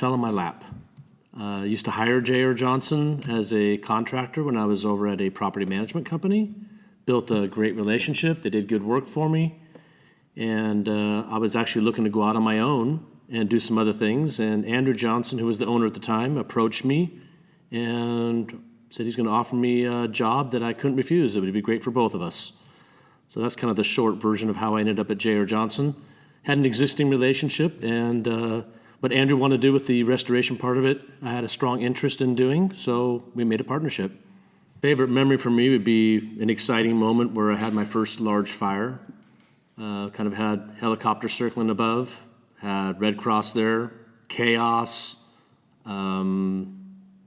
fell in my lap. I used to hire J.R. Johnson as a contractor when I was over at a property management company. Built a great relationship. They did good work for me. And I was actually looking to go out on my own and do some other things. And Andrew Johnson, who was the owner at the time, approached me and said he's going to offer me a job that I couldn't refuse. It would be great for both of us. So that's kind of the short version of how I ended up at J.R. Johnson. Had an existing relationship, and what Andrew wanted to do with the restoration part of it, I had a strong interest in doing, so we made a partnership. Favorite memory for me would be an exciting moment where I had my first large fire. Kind of had helicopters circling above, had Red Cross there, chaos,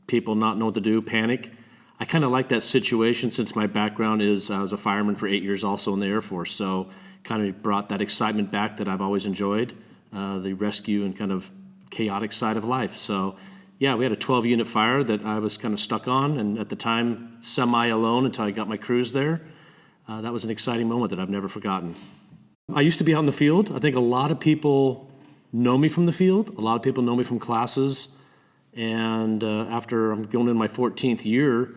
people not know what to do, panic. I kind of like that situation since my background is I was a fireman for 8 years also in the Air Force, so kind of brought that excitement back that I've always enjoyed, the rescue and kind of chaotic side of life. So yeah, we had a 12-unit fire that I was kind of stuck on, and at the time, semi-alone until I got my crews there. That was an exciting moment that I've never forgotten. I used to be out in the field. I think a lot of people know me from the field. A lot of people know me from classes. And after I'm going in my 14th year,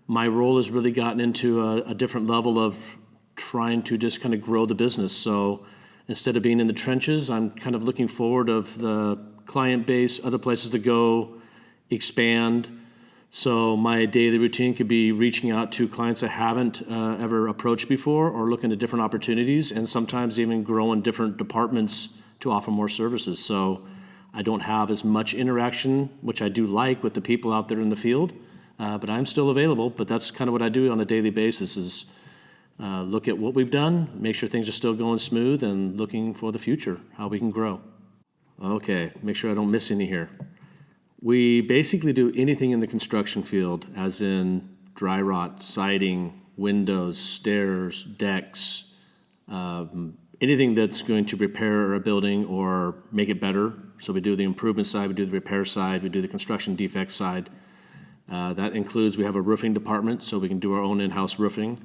my role has really gotten into a different level of trying to just kind of grow the business. So instead of being in the trenches, I'm kind of looking forward of the client base, other places to go, expand. So my daily routine could be reaching out to clients I haven't ever approached before, or looking at different opportunities, and sometimes even growing different departments to offer more services. So I don't have as much interaction, which I do like, with the people out there in the field, but I'm still available. But that's kind of what I do on a daily basis is look at what we've done, make sure things are still going smooth, and looking for the future, how we can grow. Okay, make sure I don't miss any here. We basically do anything in the construction field, as in dry rot, siding, windows, stairs, decks, anything that's going to repair a building or make it better. So we do the improvement side, we do the repair side, we do the construction defect side. That includes, we have a roofing department, so we can do our own in-house roofing.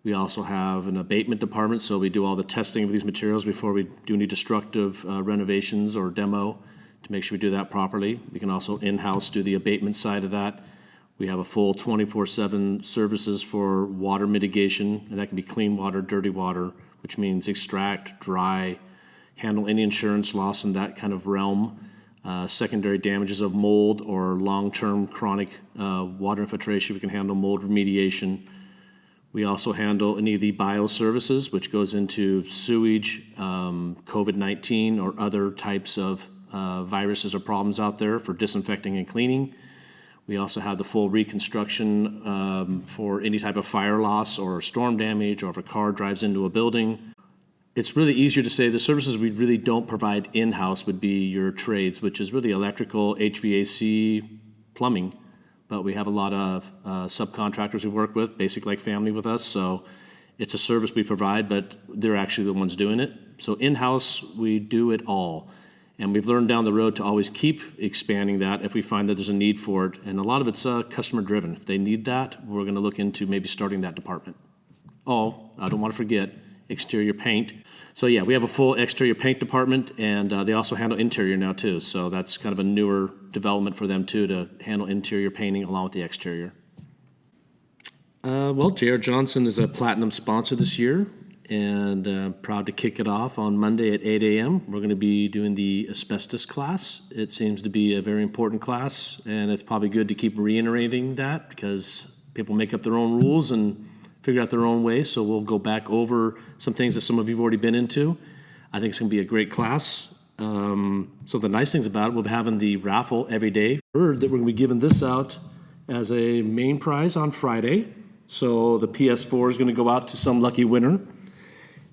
We also have an abatement department, so we do all the testing of these materials before we do any destructive renovations or demo to make sure we do that properly. We can also in-house do the abatement side of that. We have a full 24/7 services for water mitigation, and that can be clean water, dirty water, which means extract, dry, handle any insurance loss in that kind of realm, secondary damages of mold or long-term chronic water infiltration. We can handle mold remediation. We also handle any of the bioservices, which goes into sewage, COVID-19, or other types of viruses or problems out there for disinfecting and cleaning. We also have the full reconstruction for any type of fire loss or storm damage, or if a car drives into a building. It's really easier to say the services we really don't provide in-house would be your trades, which is really electrical, HVAC, plumbing. But we have a lot of subcontractors we work with, basically like family with us. So it's a service we provide, but they're actually the ones doing it. So in-house, we do it all. And we've learned down the road to always keep expanding that if we find that there's a need for it. And a lot of it's customer driven. If they need that, we're going to look into maybe starting that department. Oh, I don't want to forget exterior paint. So yeah, we have a full exterior paint department, and they also handle interior now too. So that's kind of a newer development for them too, to handle interior painting along with the exterior. Well, J.R. Johnson is a platinum sponsor this year, and proud to kick it off on Monday at 8 a.m. We're going to be doing the asbestos class. It seems to be a very important class, and it's probably good to keep reiterating that because people make up their own rules and figure out their own way. So we'll go back over some things that some of you have already been into. I think it's going to be a great class. So the nice things about it, we'll be having the raffle every day. Heard that we're going to be giving this out as a main prize on Friday. So the PS4 is going to go out to some lucky winner.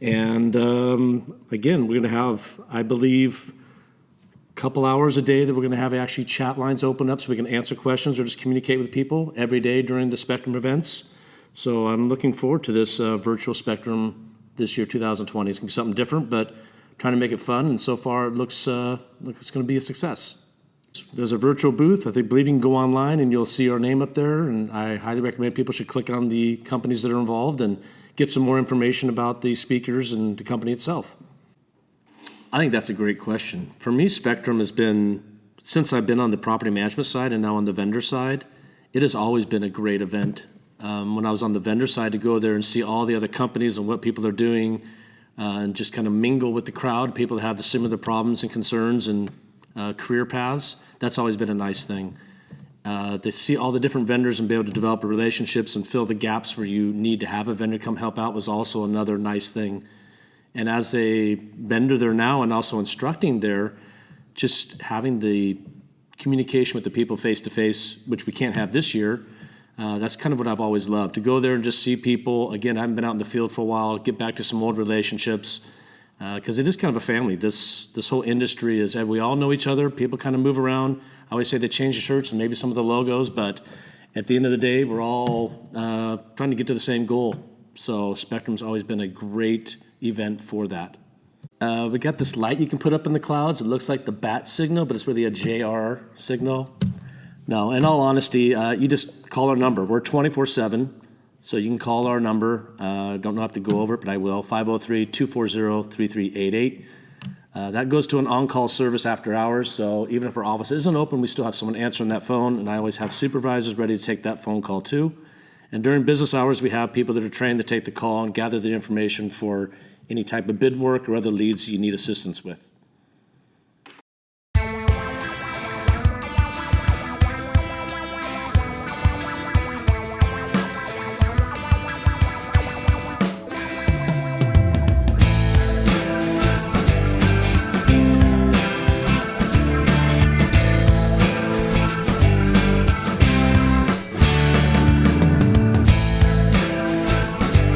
And again, we're going to have, I believe, a couple hours a day that we're going to have actually chat lines open up so we can answer questions or just communicate with people every day during the Spectrum events. So I'm looking forward to this virtual Spectrum this year, 2020. It's going to be something different, but trying to make it fun. And so far, it looks like it's going to be a success. There's a virtual booth. I believe you can go online and you'll see our name up there. And I highly recommend people should click on the companies that are involved and get some more information about the speakers and the company itself. I think that's a great question. For me, Spectrum has been since I've been on the property management side and now on the vendor side, it has always been a great event. When I was on the vendor side, to go there and see all the other companies and what people are doing, and just kind of mingle with the crowd, people that have the similar problems and concerns and career paths, that's always been a nice thing. To see all the different vendors and be able to develop relationships and fill the gaps where you need to have a vendor come help out was also another nice thing. And as a vendor there now and also instructing there, just having the communication with the people face to face, which we can't have this year, that's kind of what I've always loved. To go there and just see people. Again, I haven't been out in the field for a while, get back to some old relationships, because it is kind of a family. This whole industry is, we all know each other. People kind of move around. I always say they change the shirts and maybe some of the logos, but at the end of the day, we're all trying to get to the same goal. So Spectrum's always been a great event for that. We got this light you can put up in the clouds. It looks like the bat signal, but it's really a JR signal. No, in all honesty, you just call our number. We're 24/7, so you can call our number. Don't know if I have to go over it, but I will. 503-240-3388. That goes to an on-call service after hours, so even if our office isn't open, we still have someone answering that phone, and I always have supervisors ready to take that phone call too. And during business hours, we have people that are trained to take the call and gather the information for any type of bid work or other leads you need assistance with.